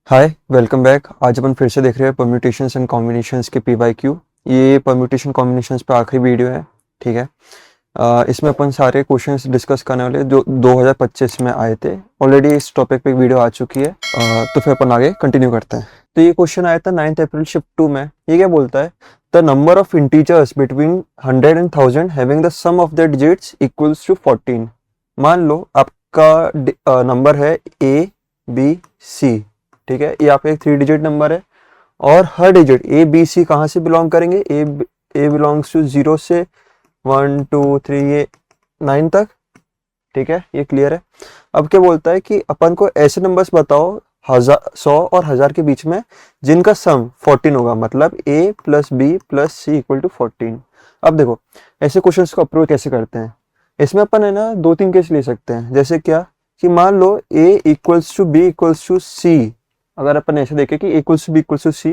हाय, welcome back. आज अपन फिर से देख रहे हैं परम्यूटेशंस एंड कॉम्बिनेशंस के PYQ। ये परम्यूटेशन कॉम्बिनेशंस पे आखिरी वीडियो है, ठीक है। इसमें अपन सारे क्वेश्चंस डिस्कस करने वाले जो 2025 में आए थे। ऑलरेडी इस टॉपिक पे एक वीडियो आ चुकी है, तो फिर अपन आगे कंटिन्यू करते हैं। तो ये क्वेश्चन आया था 9 अप्रैल शिफ्ट 2 में। ये क्या बोलता है? The number of integers between 100 and 1000 having the sum of the digits equals to 14। मान लो आपका नंबर है ABC, ठीक है। ये आपका एक 3 डिजिट नंबर है और हर डिजिट ABC कहाँ से बिलोंग करेंगे? ए बिलोंग्स टू 0 से 1 2 3 ये 9 तक, ठीक है। ये क्लियर है। अब क्या बोलता है कि अपन को ऐसे नंबर्स बताओ 100 और 1000 के बीच में जिनका सम 14 होगा, मतलब A plus B plus C equal to 14। अब देखो ऐसे क्वेश्चंस को अप्रोच कैसे करते हैं। इसमें अपन है ना 2-3 केस ले सकते हैं। जैसे क्या कि मान लो A equals to B equals to C। अगर अपन ऐसे देखें कि equals to B equals to C,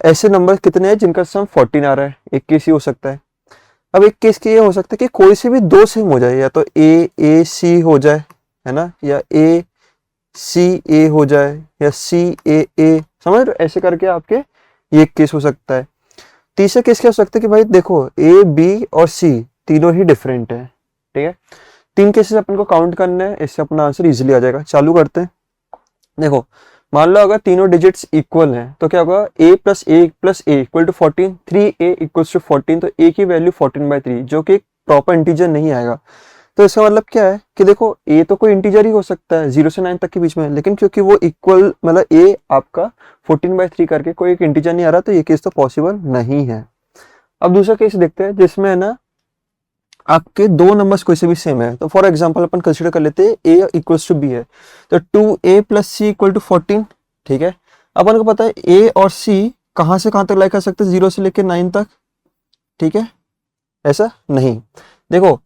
ऐसे नंबर कितने हैं जिनका सम 14 आ रहा है? एक केस ही हो सकता है। अब एक केस ये हो सकता है कि कोई से भी दो सेम हो जाए, या तो ए सी हो जाए, है ना, या ए सी ए हो जाए, या सी ए। समझ रहे हो? ऐसे करके आपके ये एक केस हो सकता है। तीसरा केस क्या हो सकता है कि भाई देखो ए बी और सी तीनों ही डिफरेंट है, ठीक है। 3 केसेस अपन को काउंट करने हैं, इससे अपना आंसर इजिली आ जाएगा। चालू करते हैं। देखो मान लो अगर तीनों डिजिट्स इक्वल हैं तो क्या होगा? a plus a equal to 14, 3a equals to 14। तो a की वैल्यू 14/3 जो कि एक प्रॉपर इंटीजर नहीं आएगा। तो इसका मतलब क्या है कि देखो a तो कोई इंटीजर ही हो सकता है 0 से 9 तक के बीच में, लेकिन क्योंकि वो इक्वल मतलब a आपका 14/3 करके कोई एक इंटीजर नहीं आ रहा, तो ये केस तो पॉसिबल नहीं है। अब दूसरा केस देखते हैं जिसमें है ना आपके दो नंबर्स कोई से भी सेम है। तो फॉर एग्जांपल अपन कंसीडर कर लेते हैं a इक्वल्स टू b है, तो 2a plus c equal to 14, ठीक है। अपन को पता है a और c कहाँ से कहाँ तक लाइक कर सकते हैं? 0 से लेकर 9 तक, ठीक है। ऐसा नहीं, देखो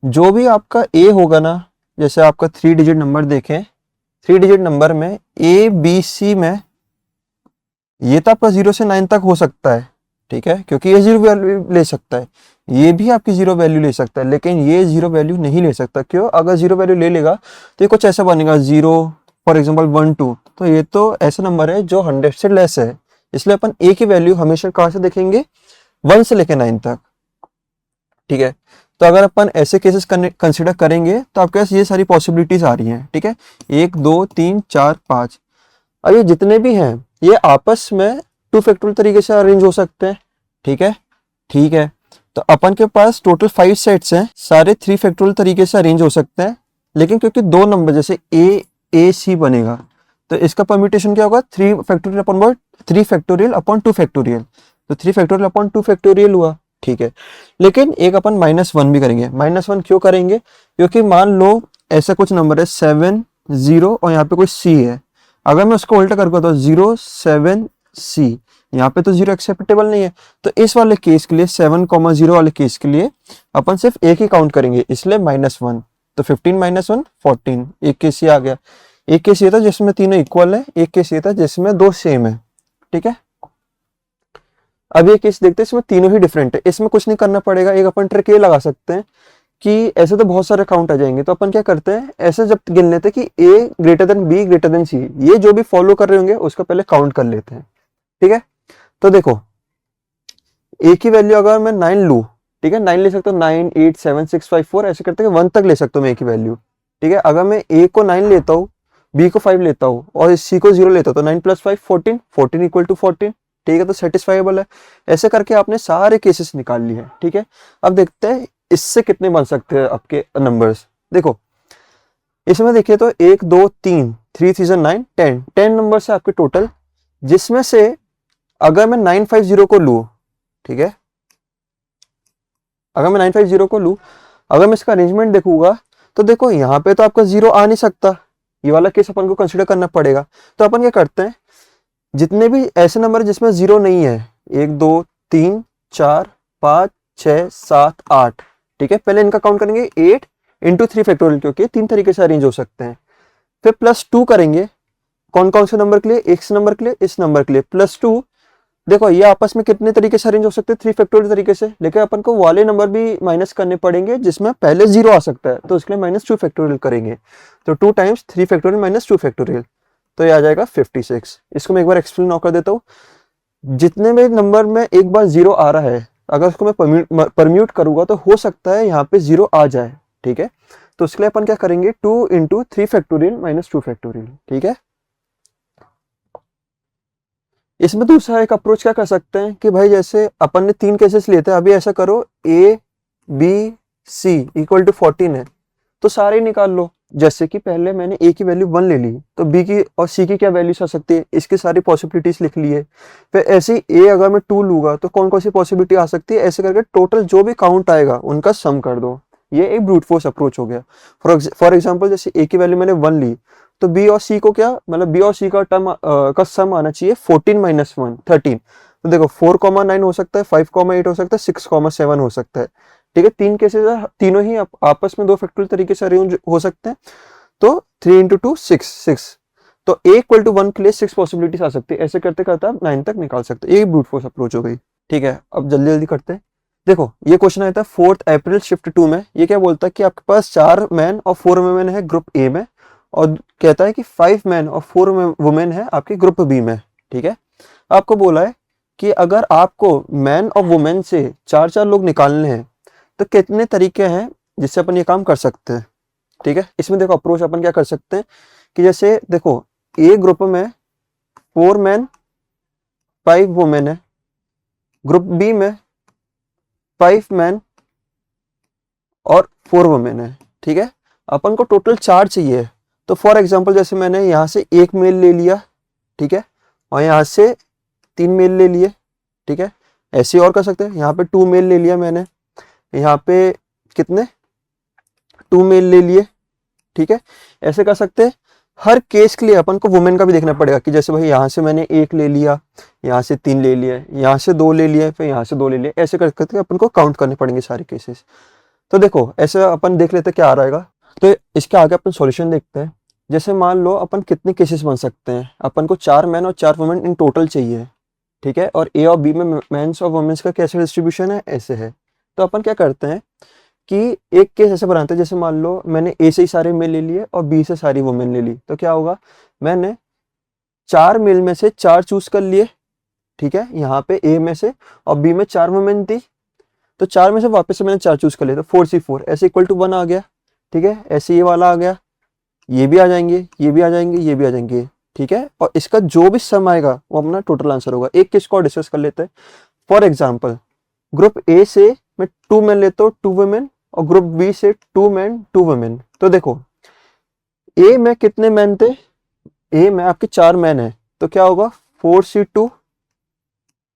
जो भी आपका a होगा ना, जैसे आपका 3 डिजिट नंबर देखें, 3 डिजिट नंबर में a b c में ये तो आपका 0 से 9 तक हो सकता है, ठीक है, क्योंकि ये 0 वैल्यू ले सकता है। ये भी आपकी 0 वैल्यू ले सकता है, लेकिन ये 0 वैल्यू नहीं ले सकता। क्यों? अगर 0 वैल्यू ले लेगा तो ये कुछ ऐसा बनेगा 0 फॉर एग्जांपल 1 2। तो ये तो ऐसा नंबर है जो 100 से लेस है, इसलिए अपन a की वैल्यू हमेशा कहाँ से देखेंगे? 1 से लेकर 9 तक, ठीक है। तो अगर अपन ऐसे केसेस कंसिडर करेंगे तो आपके पास ये सारी पॉसिबिलिटीज आ रही हैं, ठीक है। 1 2 3 4 5। अब ये जितने भी हैं ये आपस में 2 फैक्टोरियल तरीके से अरेंज हो सकते हैं, ठीक है। ठीक है, तो अपन के पास टोटल 5 सेट्स हैं, सारे 3 फैक्टोरियल तरीके से अरेंज हो सकते हैं। लेकिन क्योंकि दो नंबर जैसे ए सी बनेगा, तो इसका परम्यूटेशन क्या होगा? 3 factorial upon 3 factorial upon 2 factorial. तो 3 फैक्टोरियल अपॉन 2 फैक्टोरियल हुआ, ठीक है। लेकिन एक अपन -1 भी करेंगे। -1 क्यों करेंगे? क्योंकि मान लो ऐसा कुछ नंबर है 7 0 और यहाँ पे कोई सी है। अगर मैं उसको उल्टा करके तो 0 7 C, यहाँ पे तो 0 एक्सेप्टेबल नहीं है। तो इस वाले केस के लिए 7,0 वाले केस के लिए अपन सिर्फ एक ही काउंट करेंगे, इसलिए -1। तो 15 -1 14। एक केस ये आ गया। एक केस ये था जिसमें तीनों इक्वल है, एक केस ये था जिसमें दो सेम है, ठीक है। अब ये केस देखते हैं, इसमें तीनों ही डिफरेंट है। इसमें कुछ नहीं करना पड़ेगा। एक अपन ट्रिक ये लगा सकते हैं कि ऐसे तो बहुत सारे काउंट आ जाएंगे, तो अपन क्या करते हैं ऐसे जब गिन लेते हैं कि a greater than b greater than c, ये जो भी फॉलो कर रहे होंगे उसका पहले काउंट कर लेते हैं, ठीक है। तो देखो a की वैल्यू अगर मैं 9 लूँ, ठीक है, 9 ले सकता हूँ, 9 8 7 6 5 4 ऐसे करते हैं 1 तक ले सकता हूँ मैं a की वैल्यू, ठीक है। अगर मैं a को 9 लेता हूँ, b को 5 लेता हूँ और c को 0 लेता हूँ, तो 9 + 5 14, 14 इक्वल टू 14, ठीक है। तो सेटिस्फाइबल है। ऐसे करके आपने सारे केसेस निकाल लिए हैं, ठीक है। अब देखते हैं इससे कितने बन सकते हैं आपके नंबर्स। देखो इसमें देखिए तो 1 2 3 3 3 9 10 10 नंबर है आपके टोटल, जिसमें से अगर मैं 950 को लूँ, ठीक है, अगर मैं 950 को लूँ, अगर मैं इसका अरेंजमेंट देखूंगा तो देखो यहाँ पे तो आपका 0 आ नहीं सकता। ये वाला केस अपन को कंसिडर करना पड़ेगा। तो अपन क्या करते हैं, जितने भी ऐसे नंबर जिसमें 0 नहीं है, 1 2 3 4 5 6 7 8, ठीक है, पहले इनका काउंट करेंगे 8 इंटू 3 फैक्टोरियल, क्योंकि 3 तरीके से अरेंज हो सकते हैं। फिर +2 करेंगे, कौन कौन से नंबर के लिए? इस नंबर के लिए, इस नंबर के लिए +2। देखो ये आपस में कितने तरीके से अरेंज हो सकते हैं? 3 फैक्टोरियल तरीके से, लेकिन अपन को वाले नंबर भी माइनस करने पड़ेंगे जिसमें पहले 0 आ सकता है, तो इसके लिए -2 फैक्टोरियल करेंगे। तो 2 टाइम्स 3 फैक्टोरियल -2 फैक्टोरियल, तो ये आ जाएगा 56। इसको मैं एक बार एक्सप्लेन और कर देता हूँ। जितने भी नंबर में एक बार जीरो आ रहा है, अगर उसको मैं परम्यूट करूंगा तो हो सकता है यहाँ पे जीरो आ जाए, ठीक है। तो उसके लिए अपन क्या करेंगे, 2 इंटू 3 फैक्टोरियल माइनस 2 फैक्टोरियल, ठीक है। इसमें दूसरा एक अप्रोच क्या कर सकते हैं कि भाई जैसे अपन ने 3 केसेस लिए थे, अभी ऐसा करो A B C equal to 14 है, तो सारे ही निकाल लो। जैसे कि पहले मैंने ए की वैल्यू 1 ले ली, तो बी की और सी की क्या वैल्यूज आ सकती है, इसकी सारी पॉसिबिलिटीज लिख ली है। फिर ऐसे ही ए अगर मैं 2 लूंगा तो कौन कौन सी पॉसिबिलिटी आ सकती है, ऐसे करके टोटल जो भी काउंट आएगा उनका सम कर दो। ये एक ब्रूट फोर्स अप्रोच हो गया। फॉर एग्जाम्पल जैसे ए की वैल्यू मैंने 1 ली, तो बी और सी को क्या, मतलब बी और सी का टर्म का सम आना चाहिए 14 माइनस 1 13। तो देखो 4,9 हो सकता है, 5,8 हो सकता है, 6,7 हो सकता है, ठीक है। 3 केसेस है, तीनों ही आपस में 2 फैक्टोरियल तरीके से अरेंज हो सकते हैं। तो 3 इंटू 2 6। तो ए इक्वल टू 1 के लिए 6 पॉसिबिलिटीज आ सकती है। ऐसे करते करते आप 9 तक निकाल सकते हैं। ये ब्रूट फोर्स अप्रोच हो गई, ठीक है। अब जल्दी जल्दी करते हैं। देखो ये क्वेश्चन आया था 4 अप्रैल शिफ्ट 2 में। ये क्या बोलता है कि आपके पास 4 मैन और 4 वुमेन है ग्रुप ए में, और कहता है कि 5 मैन और 4 वुमेन है आपके ग्रुप बी में, ठीक है। आपको बोला है कि अगर आपको मैन और वुमेन से 4 लोग निकालने हैं तो कितने तरीके हैं जिससे अपन ये काम कर सकते हैं, ठीक है। इसमें देखो अप्रोच अपन क्या कर सकते हैं कि जैसे देखो ए ग्रुप में 4 मैन 5 वुमेन है, ग्रुप बी में 5 मैन और 4 वुमेन है, ठीक है। अपन को टोटल 4 चाहिए। तो फॉर एग्जांपल जैसे मैंने यहाँ से 1 मेल ले लिया, ठीक है, और यहाँ से 3 मेल ले लिए, ठीक है। ऐसे और कर सकते हैं, यहाँ पे 2 मेल ले लिया मैंने, यहाँ पे कितने 2 मेल ले लिए, ठीक है। ऐसे कर सकते हैं। हर केस के लिए अपन को वुमेन का भी देखना पड़ेगा कि जैसे भाई यहाँ से मैंने 1 ले लिया, यहाँ से 3 ले लिया, यहाँ से 2 ले लिया, फिर यहाँ से 2 ले लिया, ऐसे कर करके अपन को काउंट करने पड़ेंगे सारे केसेस। तो देखो ऐसे अपन देख लेते हैं क्या आ रहेगा। तो इसके आगे अपन सॉल्यूशन देखते हैं। जैसे मान लो अपन कितने केसेस बन सकते हैं, अपन को 4 मैन और 4 वुमेन इन टोटल चाहिए, ठीक है। और ए और बी में मेंस और वुमेन्स का कैसे डिस्ट्रीब्यूशन है, ऐसे है। तो अपन क्या करते हैं कि एक केस ऐसे बनाते हैं, जैसे मान लो मैंने ए से ही सारे मेल ले लिए और बी से सारी वुमेन ले ली, तो क्या होगा, मैंने 4 मेल में से 4 चूज कर लिए, ठीक है, यहाँ पे ए में से, और बी में 4 वुमेन थी, तो 4 में से वापस से मैंने 4 चूज कर लिए, तो 4C4 ऐसे इक्वल टू 1 आ गया, ठीक है। ऐसे ये वाला आ गया, ये भी आ जाएंगे, ये भी आ जाएंगे, ये भी आ जाएंगे, ठीक है। और इसका जो भी सम आएगा वो अपना टोटल आंसर होगा। एक केस को डिस्कस कर लेते हैं। फॉर एग्जाम्पल ग्रुप ए से मैं 2 मैन लेता हूँ 2 वुमेन, और ग्रुप बी से 2 मैन 2 वुमेन। तो देखो ए में कितने मैन थे, ए में आपके 4 मैन है, तो क्या होगा 4C2,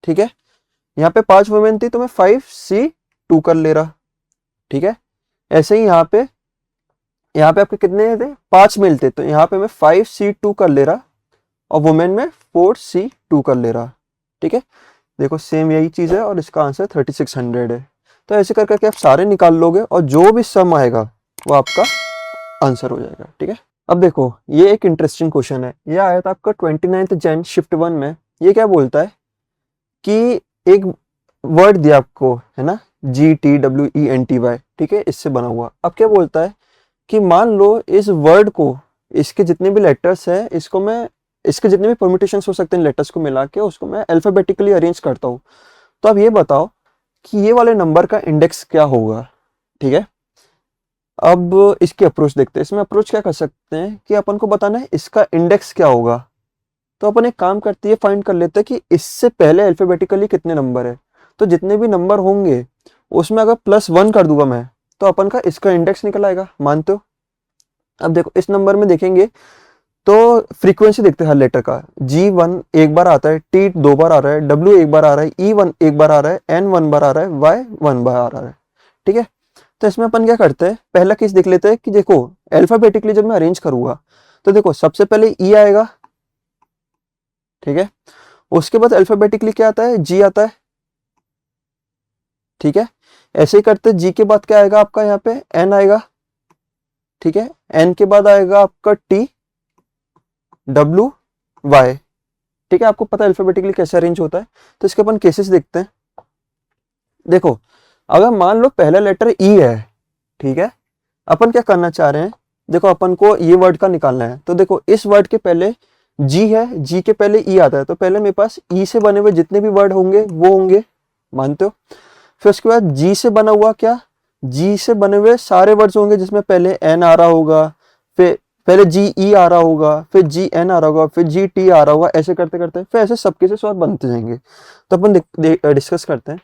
ठीक है। यहाँ पे 5 वुमेन थी तो मैं 5C2 कर ले रहा, ठीक है। ऐसे ही यहाँ पे आपके कितने थे, 5 मेल थे, तो यहाँ पे मैं 5C2 कर ले रहा, और वुमेन में 4C2 कर ले रहा, ठीक है। देखो सेम यही चीज है, और इसका आंसर 3600 है। तो ऐसे कर करके आप सारे निकाल लोगे और जो भी सम आएगा वो आपका आंसर हो जाएगा, ठीक है। अब देखो ये एक इंटरेस्टिंग क्वेश्चन है। ये आया था आपका 29 जैन शिफ्ट 1 में। ये क्या बोलता है कि एक वर्ड दिया आपको है ना, GTWENTY, ठीक है, इससे बना हुआ। अब क्या बोलता है कि मान लो इस वर्ड को, इसके जितने भी लेटर्स है, इसको मैं, इसके जितने भी परम्यूटेशंस हो सकते हैं लेटर्स को मिला के, उसको मैं अल्फाबेटिकली अरेंज करता हूँ। तो अब ये बताओ कि ये वाले नंबर का इंडेक्स क्या होगा, ठीक है। अब इसकी अप्रोच देखते हैं। इसमें अप्रोच क्या कर सकते हैं कि अपन को बताना है इसका इंडेक्स क्या होगा। तो अपन एक काम करते हैं, फाइंड कर लेते हैं कि इससे पहले अल्फाबेटिकली कितने नंबर है। तो जितने भी नंबर होंगे उसमें अगर +1 कर दूंगा मैं, तो अपन का इसका इंडेक्स निकल आएगा, मानते हो। अब देखो इस नंबर में देखेंगे तो फ्रीक्वेंसी देखते हैं हर लेटर का। G1 एक बार आता है, T 2 बार आ रहा है, W एक बार आ रहा है, E1 एक बार आ रहा है, N 1 बार आ रहा है, Y 1 बार आ रहा है, ठीक है। तो इसमें अपन क्या करते हैं, पहला केस देख लेते हैं कि देखो अल्फाबेटिकली जब मैं अरेंज करूंगा तो देखो सबसे पहले E आएगा, ठीक है। उसके बाद अल्फाबेटिकली क्या आता है, G आता है, ठीक है। ऐसे ही करते G के बाद क्या आएगा आपका, यहाँ पे N आएगा, ठीक है। N के बाद आएगा आपका T W Y, ठीक है। आपको पता है अल्फाबेटिकली कैसे अरेंज होता है। तो इसके अपन केसेस देखते हैं। देखो अगर मान लो पहला लेटर ई है, ठीक है, अपन क्या करना चाह रहे हैं, देखो अपन को ये वर्ड का निकालना है। तो देखो इस वर्ड के पहले जी है, जी के पहले ई आता है, तो पहले मेरे पास ई से बने हुए जितने भी वर्ड होंगे वो होंगे, मानते हो। फिर उसके बाद जी से बना हुआ क्या, जी से बने हुए सारे वर्ड्स होंगे जिसमें पहले एन आ रहा होगा, फिर पहले जी ई आ रहा होगा, फिर जी एन आ रहा होगा, फिर जी टी आ रहा होगा, ऐसे करते करते फिर ऐसे सबके से स्वाद बनते जाएंगे। तो अपन डिस्कस करते हैं।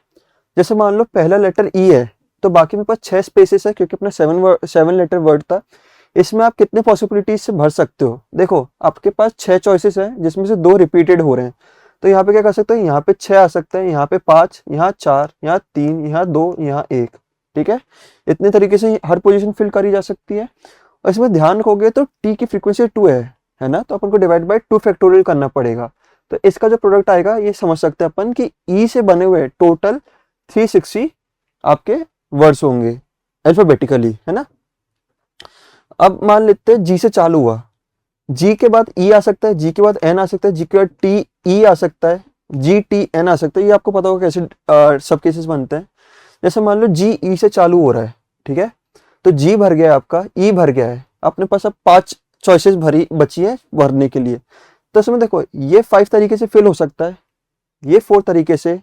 जैसे मान लो पहला लेटर ई है, तो बाकी मेरे पास 6 स्पेसेस है क्योंकि अपना 7 लेटर वर्ड था। इसमें आप कितने पॉसिबिलिटीज से भर सकते हो, देखो आपके पास 6 चॉइसेस हैं जिसमें से 2 रिपीटेड हो रहे हैं। तो यहाँ पे क्या कर सकते हैं, यहाँ पे 6 आ सकते हैं, यहाँ पे 5, यहाँ 4, यहाँ 3, यहाँ 2, यहाँ 1। ठीक है, इतने तरीके से हर पोजीशन फिल करी जा सकती है। और इसमें ध्यान रखोगे तो टी की फ्रीक्वेंसी 2 है ना, तो अपन को डिवाइड बाय 2 फैक्टोरियल करना पड़ेगा। तो इसका जो प्रोडक्ट आएगा ये समझ सकते हैं अपन कि ई से बने हुए टोटल 360 आपके वर्ड्स होंगे अल्फाबेटिकली, है ना। अब मान लेते हैं जी से चालू हुआ, जी के बाद ई आ सकता है, जी के बाद एन आ सकता है, जी के बाद टी ई आ सकता है, जी टी एन आ सकता है। ये आपको पता होगा कैसे सब केसेस बनते हैं। जैसे मान लो जी ई से चालू हो रहा है, ठीक है, तो जी भर गया है आपका, ई भर गया है, अपने पास अब 5 चॉइसेस भरी बची है भरने के लिए। तो इसमें देखो ये 5 तरीके से फिल हो सकता है, ये 4 तरीके से,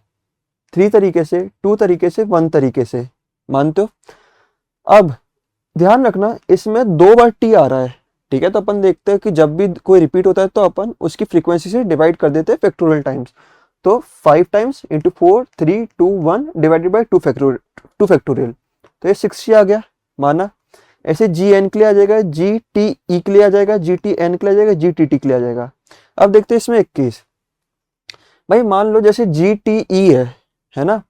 3 तरीके से, 2 तरीके से, 1 तरीके से, मानते हो। अब ध्यान रखना इसमें 2 बार टी आ रहा है, ठीक है, तो अपन देखते हैं कि जब भी कोई रिपीट होता है तो अपन उसकी फ्रीक्वेंसी से डिवाइड कर देते हैं फैक्टोरियल टाइम्स। तो 5 times into 4, 3, 2, 1 divided by 2 factorial, तो ये 60 आ गया, माना। ऐसे जी एन के लिए आ जाएगा, जी टी ई के लिए आ जाएगा, जी टी एन के लिए आ जाएगा, जी टी टी के लिए आ जाएगा। अब देखते हैं इसमें 21। भाई मान लो जैसे जी टी ई है ना,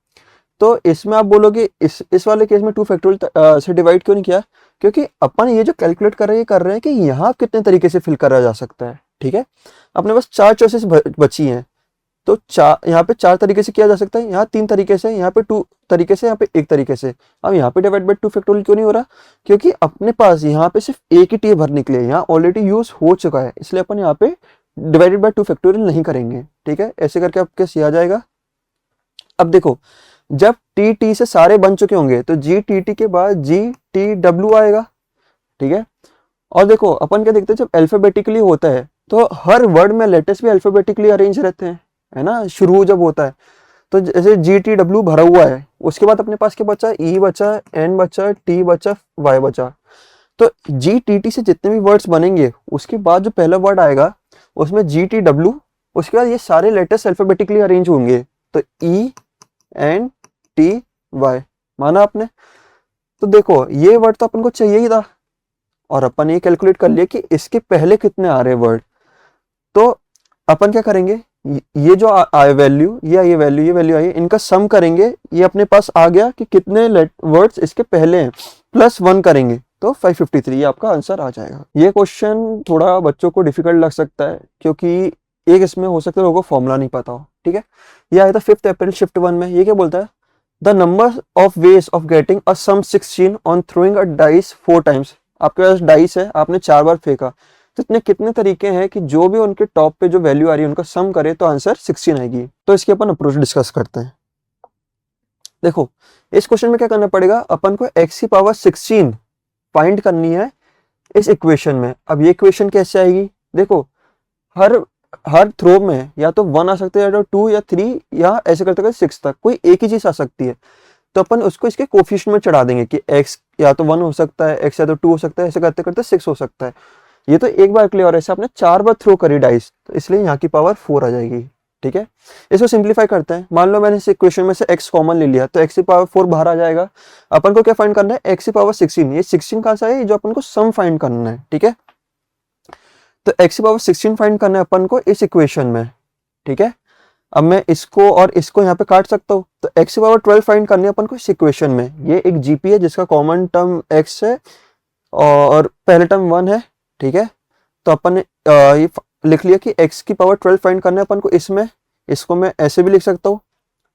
तो इसमें आप बोलोगे इस वाले केस में 2 फैक्टोरियल से डिवाइड क्यों नहीं किया, क्योंकि अपन ये जो कैलकुलेट कर रहे हैं ये कर रहे हैं कि यहाँ कितने तरीके से फिल करा जा सकता है। ठीक है, अपने पास 4 चॉइसेस बची हैं, तो यहाँ पे 4 तरीके से किया जा सकता है, यहाँ 3 तरीके से, यहाँ पे 2 तरीके से, यहाँ पे 1 तरीके से। अब यहाँ पे डिवाइड बाई 2 फैक्टोरियल क्यों नहीं हो रहा, क्योंकि अपने पास यहाँ पे सिर्फ एक ही टी भरने के लिए यहाँ ऑलरेडी यूज हो चुका है, इसलिए अपन यहाँ पे डिवाइडेड बाई 2 फैक्टोरियल नहीं करेंगे। ठीक है, ऐसे करके आपके सी आ जाएगा। अब देखो जब टी टी से सारे बन चुके होंगे तो जी टी टी के बाद जी टी डब्ल्यू आएगा। ठीक है, और देखो अपन क्या देखते हैं, जब अल्फाबेटिकली होता है तो हर वर्ड में लेटर्स भी अल्फाबेटिकली अरेंज रहते हैं, है ना, शुरू जब होता है। तो जैसे जी टी डब्ल्यू भरा हुआ है, उसके बाद अपने पास क्या बचा, ई बचा, एन बचा, टी बचा, वाई बचा। तो जी टी टी से जितने भी वर्ड्स बनेंगे उसके बाद जो पहला वर्ड आएगा उसमें जी टी डब्ल्यू, उसके बाद ये सारे लेटर्स अल्फाबेटिकली अरेंज होंगे, तो ई एन टी वाई, माना आपने। तो देखो ये वर्ड तो अपन को चाहिए ही था, और अपन ये कैलकुलेट कर लिया कि इसके पहले कितने आ रहे वर्ड। तो अपन क्या करेंगे, ये जो आए वैल्यू, ये वैल्यू, ये वैल्यू आई, इनका सम करेंगे, ये अपने पास आ गया कि कितने वर्ड्स इसके पहले हैं, प्लस 1 करेंगे तो 553, ये आपका आंसर आ जाएगा। ये क्वेश्चन थोड़ा बच्चों को डिफिकल्ट लग सकता है क्योंकि एक इसमें हो सकता है लोगों को फॉर्मूला नहीं पता हो। ठीक है, ये आया था 5 अप्रैल शिफ्ट 1 में। ये क्या बोलता है, the number of ways of getting a sum 16 on throwing a dice 4 times. आपके पास डाइस है, आपने 4 बार फेंका, तो इतने कितने तरीके हैं कि जो भी उनके टॉप पे जो वैल्यू आ रही है उनका सम करे तो आंसर 16 आएगी। तो इसकी अपन अप्रोच डिस्कस करते हैं। देखो इस क्वेश्चन में क्या करना पड़ेगा, अपन को x की पावर 16 फाइंड करनी है इस इक्वेशन में। अब ये इक्वेशन कैसे आएगी, देखो हर हर थ्रो में या तो 1 आ सकता है, या तो 2 या 3, या ऐसे करते करते 6 तक कोई एक ही चीज आ सकती है। तो अपन उसको इसके कोफिशिएंट में चढ़ा देंगे कि x या तो 1 हो सकता है, x या तो 2 हो सकता है, ऐसे करते करते 6 हो सकता है। ये तो एक बार क्लियर है, ऐसे आपने 4 बार थ्रो करी डाइस, तो इसलिए यहाँ की पावर 4 आ जाएगी। ठीक है, इसको सिंप्लीफाई करते हैं। मान लो मैंने इस इक्वेशन में से x कॉमन ले लिया, तो x की पावर 4 बाहर आ जाएगा। अपन को क्या फाइंड करना है, x की पावर 16। ये 16 कहाँ से है, जो अपन को सम फाइंड करना है। ठीक है, तो x की पावर 16 फाइंड करना है अपन को इस इक्वेशन में। ठीक है, अब मैं इसको और इसको यहाँ पे काट सकता हूँ, तो x की पावर 12 फाइंड करनी है अपन को इस इक्वेशन में। ये एक जीपी है जिसका कॉमन टर्म x है और पहले टर्म 1 है। ठीक है, तो अपन ने ये लिख लिया कि x की पावर 12 फाइंड करना है अपन को इसमें। इसको मैं ऐसे भी लिख सकता हूँ।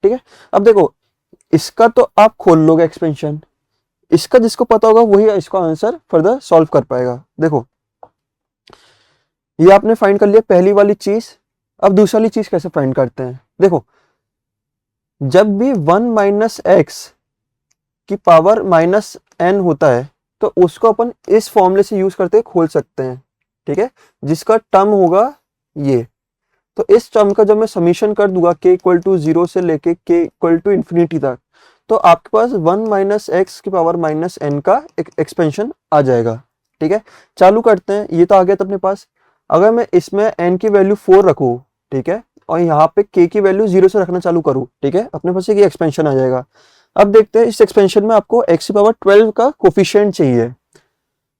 ठीक है, अब देखो इसका तो आप खोल लोगे एक्सपेंशन, इसका जिसको पता होगा वही इसका आंसर फर्दर सॉल्व कर पाएगा। देखो ये आपने फाइंड कर लिया पहली वाली चीज। अब दूसरी वाली चीज कैसे फाइंड करते हैं, देखो जब भी 1 माइनस एक्स की पावर माइनस n होता है तो उसको अपन इस फॉर्मूले से यूज करते खोल सकते हैं। ठीक है, जिसका टर्म होगा ये। तो इस टर्म का जब मैं समीशन कर दूंगा k इक्वल टू 0 से लेके k इक्वल टू इन्फिनिटी तक, तो आपके पास 1 माइनस एक्स की पावर माइनस एन का एक्सपेंशन आ जाएगा। ठीक है, चालू करते हैं। ये तो आ गया था अपने पास। अगर मैं इसमें n की वैल्यू 4 रखूँ, ठीक है, और यहाँ पे k की वैल्यू 0 से रखना चालू करूँ, ठीक है, अपने पास एक ये एक्सपेंशन आ जाएगा। अब देखते हैं इस एक्सपेंशन में आपको x की पावर 12 का कोफिशिएंट चाहिए।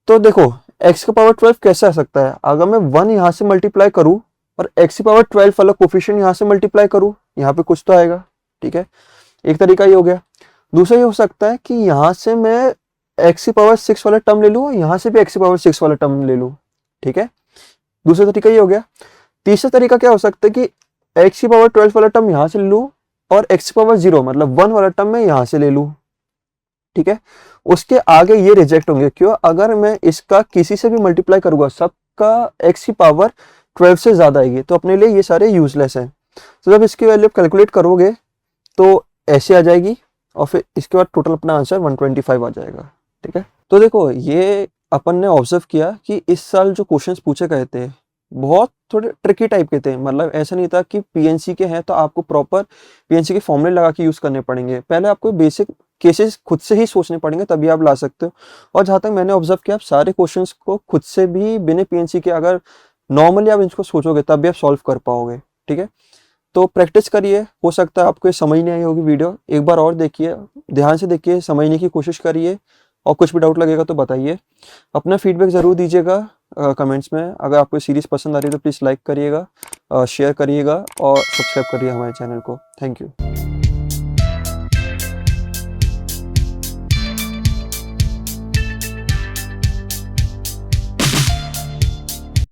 तो देखो x की पावर 12 कैसे आ सकता है, अगर मैं 1 यहाँ से मल्टीप्लाई करूँ और x की पावर 12 वाला कोफिशिएंट यहाँ से मल्टीप्लाई करूँ, यहाँ पे कुछ तो आएगा। ठीक है, एक तरीका ये हो गया। दूसरा ये हो सकता है कि यहाँ से मैं x की पावर 6 वाला टर्म ले लूँ, यहाँ से भी x की पावर 6 वाला टर्म ले लूँ। ठीक है, दूसरा तरीका ये हो गया। तीसरा तरीका क्या हो सकता है कि x की पावर 12 वाला टर्म यहाँ से ले लूँ और x की पावर 0 मतलब 1 वाला टर्म मैं यहाँ से ले लूँ। ठीक है, उसके आगे ये रिजेक्ट होंगे। क्यों? अगर मैं इसका किसी से भी मल्टीप्लाई करूंगा, सबका x की पावर 12 से ज्यादा आएगी, तो अपने लिए ये सारे यूजलेस हैं। तो जब इसकी वैल्यू कैलकुलेट करोगे तो ऐसे आ जाएगी और फिर इसके बाद टोटल अपना आंसर 125 आ जाएगा। ठीक है, तो देखो ये अपन ने ऑब्जर्व किया कि इस साल जो क्वेश्चंस पूछे गए थे बहुत थोड़े ट्रिकी टाइप के थे। मतलब ऐसा नहीं था कि पीएनसी के हैं तो आपको प्रॉपर पीएनसी के फॉर्मूले लगा के यूज करने पड़ेंगे। पहले आपको बेसिक केसेस खुद से ही सोचने पड़ेंगे, तभी आप ला सकते हो। और जहां तक मैंने ऑब्जर्व किया, आप सारे क्वेश्चंस को खुद से भी बिना पीएनसी के अगर नॉर्मली आप इसको सोचोगे तब भी आप सॉल्व कर पाओगे। ठीक है, तो प्रैक्टिस करिए। हो सकता है आपको ये समझ नहीं आई होगी वीडियो, एक बार और देखिए, ध्यान से देखिए, समझने की कोशिश करिए, और कुछ भी डाउट लगेगा तो बताइए। अपना फीडबैक ज़रूर दीजिएगा कमेंट्स में। अगर आपको सीरीज़ पसंद आ रही है तो प्लीज़ लाइक करिएगा, शेयर करिएगा और सब्सक्राइब करिए हमारे चैनल को। Thank you.